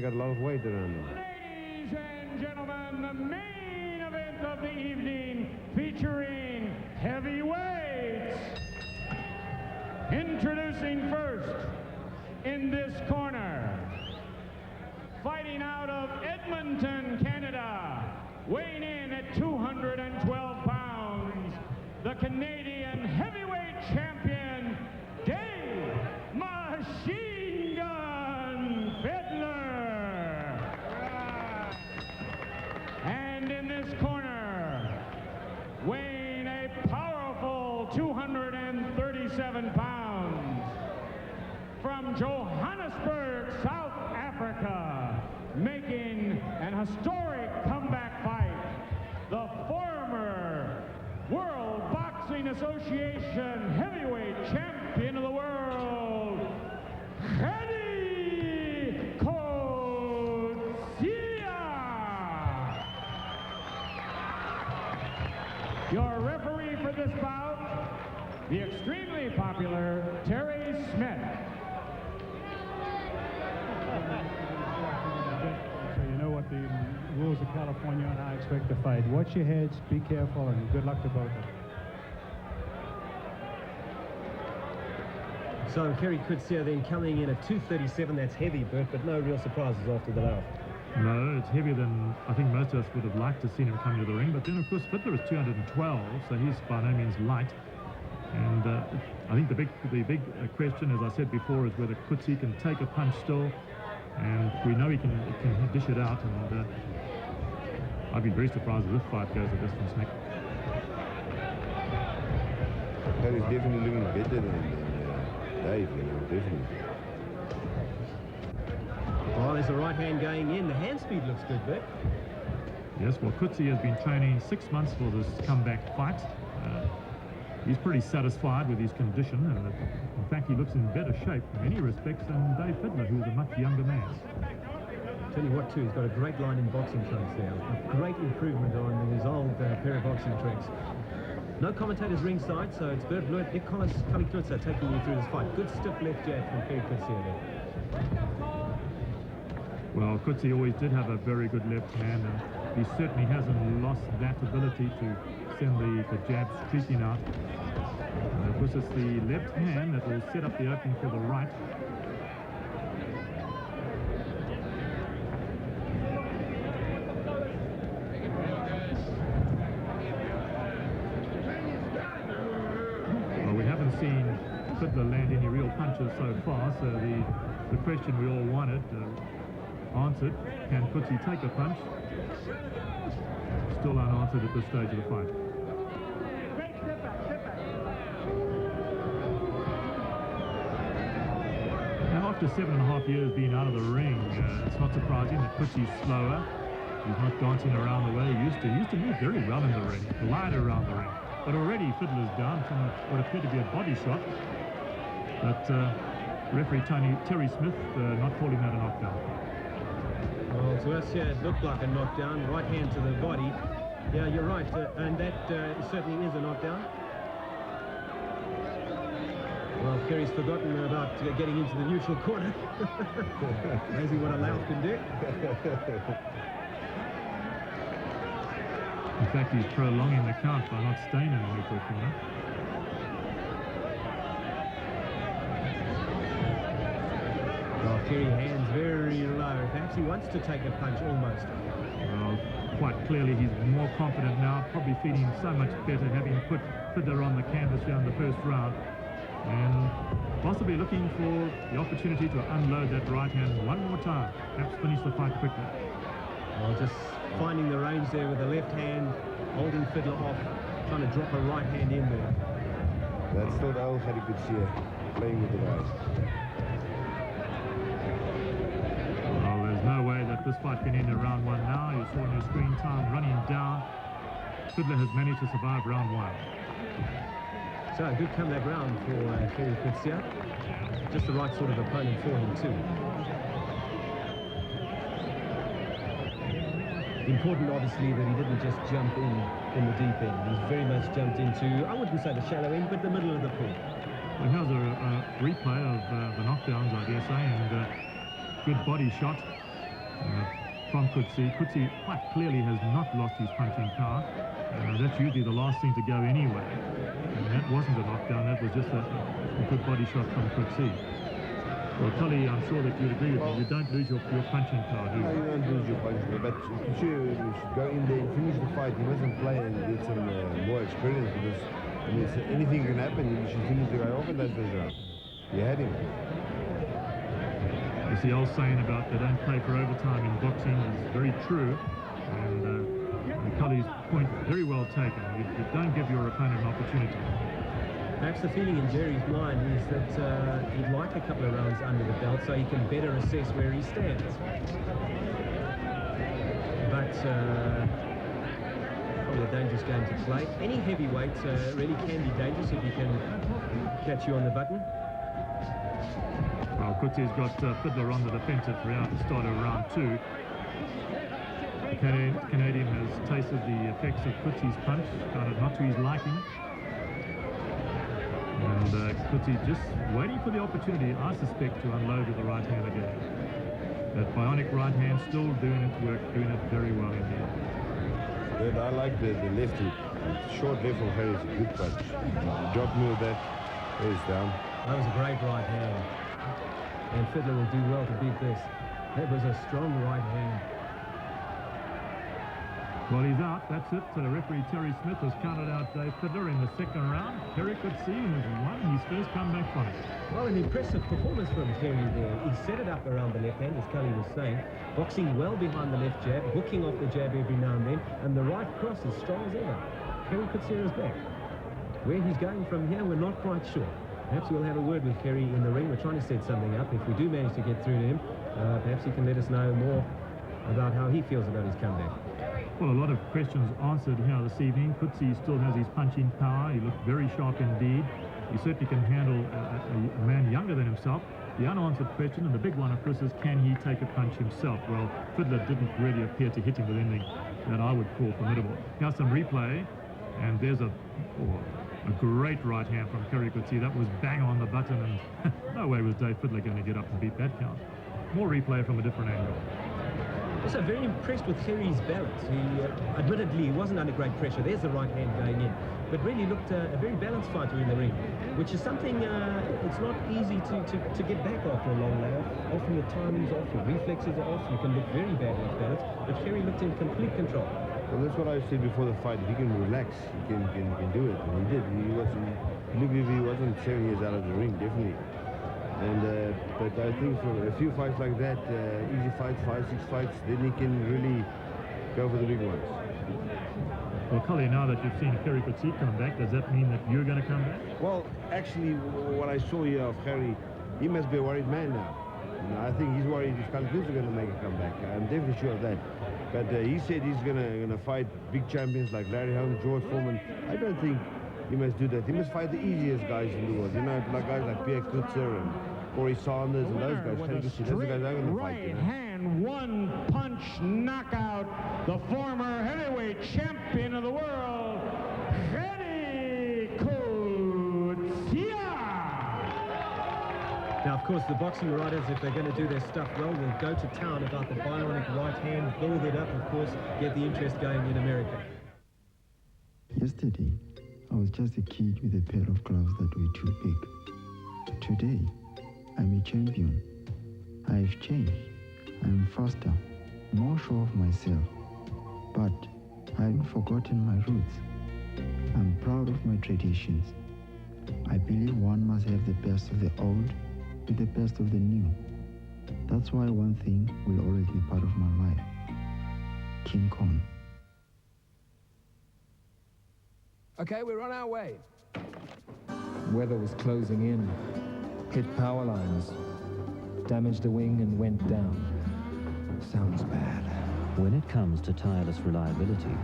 Got a lot of weight around him. Ladies and gentlemen, the main event of the evening featuring heavyweights. Introducing first in this corner, fighting out of Edmonton, Canada, weighing in at 212 pounds, the Canadian heavyweight champion, Dave Machine Gun Fiddler. And in this corner, weighing a powerful 237 pounds, from Johannesburg, South Africa, making an historic comeback fight, the former World Boxing Association heavyweight champion of the world, Gerrie Coetzee. Your referee for this bout, the extremely popular Terry Smith. So you know what the rules of California and I expect to fight. Watch your heads, be careful, and good luck to both of them. So Gerrie Coetzee then coming in at 237, that's heavy, Bert, but no real surprises after the layoff. No, it's heavier than I think most of us would have liked to see him come into the ring, but then of course Fiddler is 212, so he's by no means light. And I think the big question, as I said before, is whether Coetzee can take a punch still, and we know he can dish it out, and I'd be very surprised if this fight goes a distance, Nick. That is definitely looking better than Dave, you know, definitely. Oh, there's a right hand going in. The hand speed looks good, Bert. Yes, well, Coetzee has been training 6 months for this comeback fight. He's pretty satisfied with his condition, and in fact he looks in better shape in many respects than Dave Fiddler, who's a much younger man. Tell you what, too, he's got a great line in boxing trunks there. A great improvement on his old pair of boxing trunks. No commentators ringside, so it's Bert Blewett, Nick Collins, Kali Klutzer taking you through this fight. Good stiff left jab from Gerrie Coetzee there. Well, Coetzee always did have a very good left hand, and he certainly hasn't lost that ability to send the jab streaking out. And of course, it's the left hand that will set up the opening for the right. Well, we haven't seen Fiddler land any real punches so far, so the question we all wanted answered, can Coetzee take a punch? Still unanswered at this stage of the fight. Now, after 7.5 years being out of the ring, it's not surprising that Coetzee's slower. He's not dancing around the way he used to. He used to move very well in the ring, glide around the ring. But already Fiddler's down from what appeared to be a body shot. But referee Terry Smith not calling that a knockdown. Well, to us here it looked like a knockdown, right hand to the body. Yeah, you're right, and that certainly is a knockdown. Well, Gerrie's forgotten about getting into the neutral corner. Amazing what a Louth can do. In fact, he's prolonging the count by not staying in the neutral corner. Well, Gerrie hands very low. Perhaps he wants to take a punch almost. Well, quite clearly he's more confident now, probably feeling so much better having put Fiddler on the canvas here in the first round, and possibly looking for the opportunity to unload that right hand one more time, perhaps finish the fight quickly. Well, just finding the range there with the left hand, holding Fiddler off, trying to drop a right hand in there. That's not how Gerrie Coetzee playing with the right. Well, there's no way that this fight can end in round one now. You saw on your screen time running down. Fiddler has managed to survive round one. So a good comeback round for Gerrie Coetzee. Just the right sort of opponent for him too. Important, obviously, that he didn't just jump in the deep end. He's very much jumped into, I wouldn't say the shallow end, but the middle of the pool. Well, here's a replay of the knockdowns, I dare say, and good body shot. from Coetzee. Coetzee quite clearly has not lost his punching power. That's usually the last thing to go anyway. And that wasn't a knockdown, that was just a good body shot from Coetzee. Well, Tully, I'm sure that you'd agree with me. You don't lose your punching power, do you? No, you don't lose your punching power, but you should go in there and finish the fight. You mustn't play and get some more experience, because I mean, anything can happen. You should finish the guy off in that first round. You had him. It's the old saying about they don't play for overtime in boxing is very true. And Tully's point very well taken. You don't give your opponent an opportunity. Perhaps the feeling in Gerrie's mind is that he'd like a couple of rounds under the belt so he can better assess where he stands. But probably a dangerous game to play. Any heavyweight really can be dangerous if he can catch you on the button. Well, Coetzee's got Fiddler on the defensive throughout the start of round 2. The Canadian has tasted the effects of Coetzee's punch, found it not to his liking. And Coetzee just waiting for the opportunity, I suspect, to unload with the right hand again. That bionic right hand still doing its work, doing it very well indeed. But I like the left hook. Short left from Gerrie is a good punch. Drop me with that, he's down. That was a great right hand. And Fiddler will do well to beat this. That was a strong right hand. Well, he's out. That's it. So the referee, Terry Smith, has counted out Dave Fiddler in the second round. Gerrie Coetzee has won his first comeback fight. Well, an impressive performance from Gerrie there. He set it up around the left hand, as Cully was saying, boxing well behind the left jab, hooking off the jab every now and then, and the right cross as strong as ever. Gerrie Coetzee is back. Where he's going from here, we're not quite sure. Perhaps we'll have a word with Gerrie in the ring. We're trying to set something up. If we do manage to get through to him, perhaps he can let us know more about how he feels about his comeback. Well, a lot of questions answered here this evening. Coetzee still has his punching power. He looked very sharp indeed. He certainly can handle a man younger than himself. The unanswered question, and the big one, of course, is can he take a punch himself? Well, Fiddler didn't really appear to hit him with anything that I would call formidable. Now some replay, and there's a great right hand from Gerrie Coetzee. That was bang on the button, and no way was Dave Fiddler going to get up and beat that count. More replay from a different angle. Also very impressed with Gerrie's balance. He admittedly wasn't under great pressure. There's the right hand going in, but really looked a very balanced fighter in the ring, which is something it's not easy to get back after a long layoff. Often your timing's off, your reflexes are off, you can look very badly off balance, but Gerrie looked in complete control. Well, that's what I said before the fight. If he can relax, he can do it, and he did. He wasn't 7 years out of the ring, definitely. And but I think for a few fights like that, easy fights, 5, 6 fights, then he can really go for the big ones. Well, Cully, now that you've seen Gerrie Coetzee come back, does that mean that you're going to come back? Well, actually, what I saw here of Gerrie, he must be a worried man now. You know, I think he's worried if Coetzee is going to make a comeback. I'm definitely sure of that. But he said he's going to fight big champions like Larry Holmes, George Foreman. I don't think he must do that. He must fight the easiest guys in the world. You know, like guys like Coetzee and Corey Sanders and those guys. That's the guys I'm going to fight. Right hand, one punch knockout. The former heavyweight champion of the world, Gerrie Coetzee. Now, of course, the boxing writers, if they're going to do their stuff well, will go to town about the bionic right hand, build it up, of course, get the interest going in America. Yesterday, I was just a kid with a pair of gloves that were too big. Today, I'm a champion. I've changed. I'm faster, more sure of myself. But I haven't forgotten my roots. I'm proud of my traditions. I believe one must have the best of the old with the best of the new. That's why one thing will always be part of my life. King Kong. Okay, we're on our way. Weather was closing in, hit power lines, damaged the wing and went down. Sounds bad. When it comes to tireless reliability,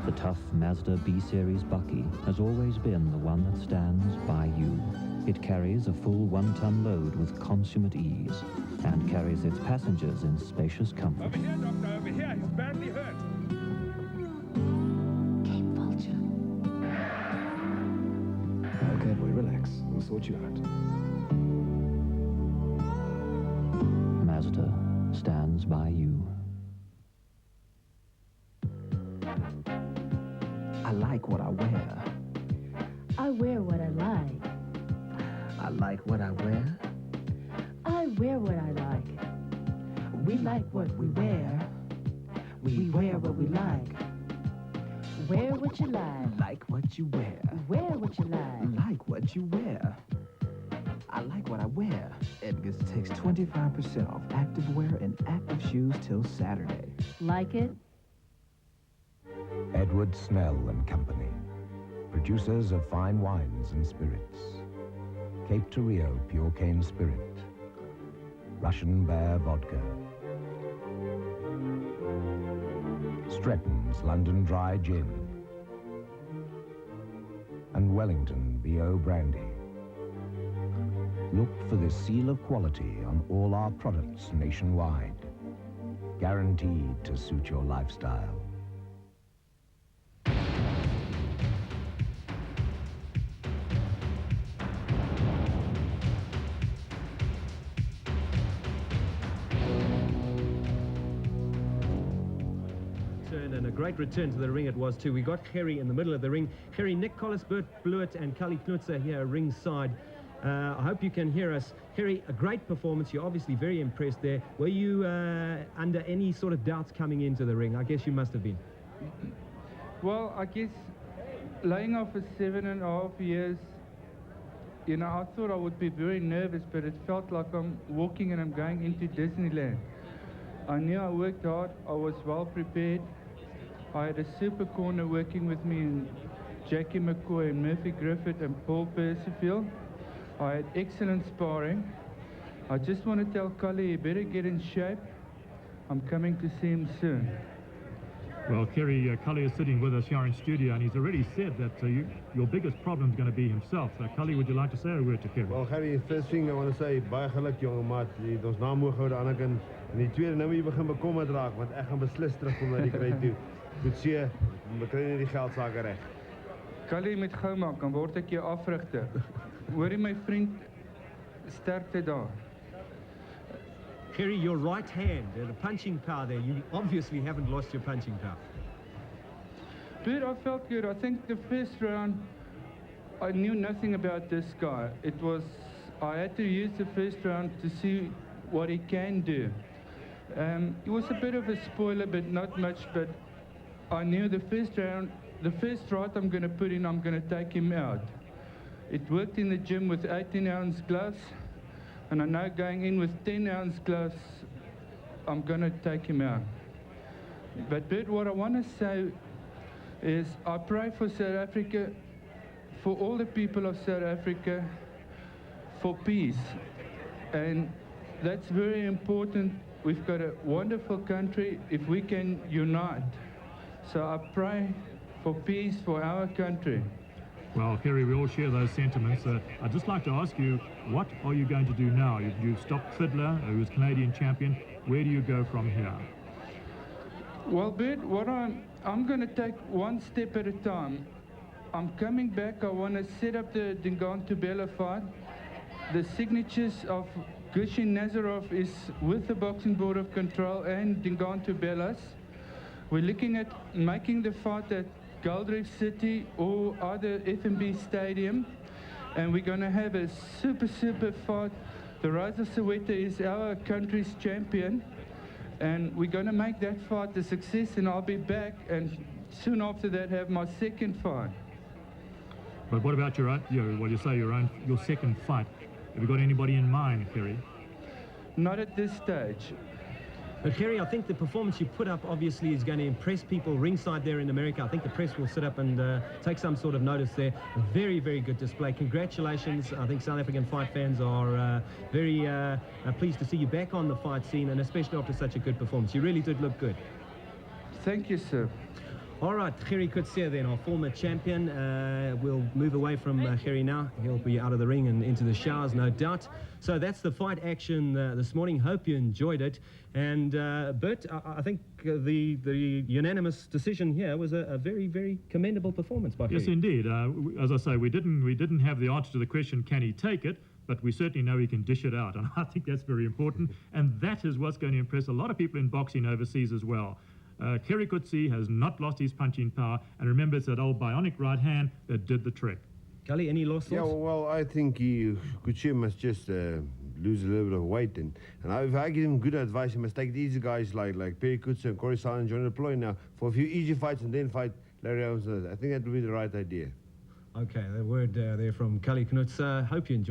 the tough Mazda B-Series Bucky has always been the one that stands by you. It carries a full 1-ton load with consummate ease and carries its passengers in spacious comfort. Over here, doctor, over here. He's badly hurt. Okay, boy, relax. We'll sort you out. Mazda stands by you. I like what I wear. I wear what I like. I like what I wear. I wear what I like. We like what we wear. We wear what we like. Wear what you like. Like what you wear. Wear what you like. Like what you wear. I like what I wear. Edgar's takes 25% off activewear and active shoes till Saturday. Like it? Edward Snell and Company, producers of fine wines and spirits. Cape Torrio Pure Cane Spirit. Russian Bear Vodka. Stretton's London Dry Gin. And Wellington B.O. Brandy. Look for the seal of quality on all our products nationwide. Guaranteed to suit your lifestyle. And a great return to the ring it was too. We got Gerrie in the middle of the ring. Gerrie, Nick Collis, Bert Blewett and Kali Coetzee here ringside. I hope you can hear us. Gerrie, a great performance. You're obviously very impressed there. Were you under any sort of doubts coming into the ring? I guess you must have been. Well, I guess laying off for 7.5 years, you know, I thought I would be very nervous, but it felt like I'm walking and I'm going into Disneyland. I knew I worked hard. I was well prepared. I had a super corner working with me in Jackie McCoy and Murphy Griffith and Paul Percival. I had excellent sparring. I just want to tell Kali, he better get in shape. I'm coming to see him soon. Well, Gerrie, Kali is sitting with us here in studio, and he's already said that your biggest problem is going to be himself. So, Kali, would you like to say a word to Gerrie? Well, Gerrie, first thing I want to say, baie geluk, jonge maat. Jy het ons naam mooi gehou, ander kind. En die tweede, nou moet jy begin bekommerd raak, want ek gaan beslis terugkom na die kry toe. Coetzee, we kry nie die geldsake reg. Kali met gou maak, dan word ek jou afrigter. Hoor jy my vriend, sterkte daar. Gerrie, your right hand, the punching power there, you obviously haven't lost your punching power. But I felt good. I think the first round, I knew nothing about this guy. I had to use the first round to see what he can do. He was a bit of a spoiler, but not much, but I knew the first round, the first right I'm going to put in, I'm going to take him out. It worked in the gym with 18-ounce gloves, and I know going in with 10-ounce gloves, I'm going to take him out. But Bert, what I want to say is I pray for South Africa, for all the people of South Africa, for peace. And that's very important. We've got a wonderful country if we can unite. So I pray for peace for our country. Well, Gerrie, we all share those sentiments. I'd just like to ask you, what are you going to do now? You've stopped Fiddler, who was Canadian champion. Where do you go from here? Well, Bert, I'm going to take one step at a time. I'm coming back. I want to set up the Dingaan Tubela fight. The signatures of Gushin Nazarov is with the Boxing Board of Control and Dingaan Tubelas. We're looking at making the fight at Gold Reef City or either FNB Stadium, and we're going to have a super fight. The Raza Soweto is our country's champion, and we're going to make that fight a success, and I'll be back and soon after that have my second fight. But what about your second fight? Have you got anybody in mind, Gerrie? Not at this stage. But Gerrie, I think the performance you put up obviously is going to impress people ringside there in America. I think the press will sit up and take some sort of notice there. A very good display. Congratulations. I think South African fight fans are very pleased to see you back on the fight scene, and especially after such a good performance. You really did look good. Thank you, sir. All right, Gerrie Coetzee then, our former champion. We'll move away from Gerrie now. He'll be out of the ring and into the showers, no doubt. So that's the fight action this morning. Hope you enjoyed it. And Bert, I think the unanimous decision here was a very commendable performance by Gerrie. Yes, indeed. As I say, we didn't have the answer to the question, can he take it? But we certainly know he can dish it out, and I think that's very important. And that is what's going to impress a lot of people in boxing overseas as well. Gerrie Coetzee has not lost his punching power, and remember, it's that old bionic right hand that did the trick. Cully, any lost Yeah, thoughts? well, I think Coetzee must just lose a little bit of weight. And if I give him good advice, he must take these guys like Perry Coetzee and Corey Sal and Johnny Deploy now for a few easy fights and then fight Larry Evans. I think that would be the right idea. Okay, the word there from Cully Knutz. Hope you enjoyed